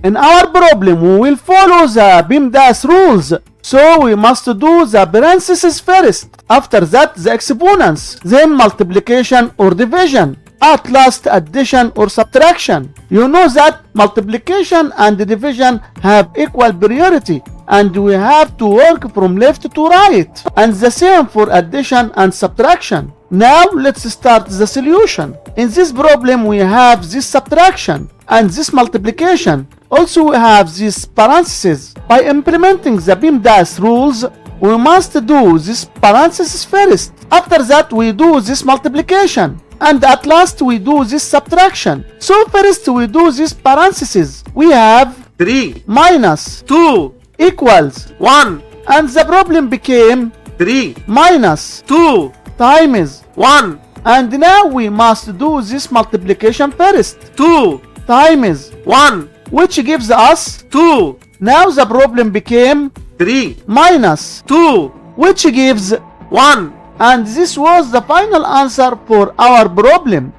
In our problem, we will follow the PEMDAS rules. So we must do the parentheses first. After that, the exponents. Then multiplication or division. At last, addition or subtraction. You know that multiplication and division have equal priority, and we have to work from left to right. And the same for addition and subtraction. Now let's start the solution. In this problem, we have this subtraction and this multiplication. Also, we have these parentheses. By implementing the PEMDAS rules, we must do this parenthesis first. After that, we do this multiplication. And at last, we do this subtraction. So first, we do this parenthesis. We have 3 minus 2 equals 1 and the problem became 3 minus 2 times 1 and now we must do this multiplication first. 2 Times 1 which gives us 2 now the problem became 3 minus 2 which gives 1. and this was the final answer for our problem.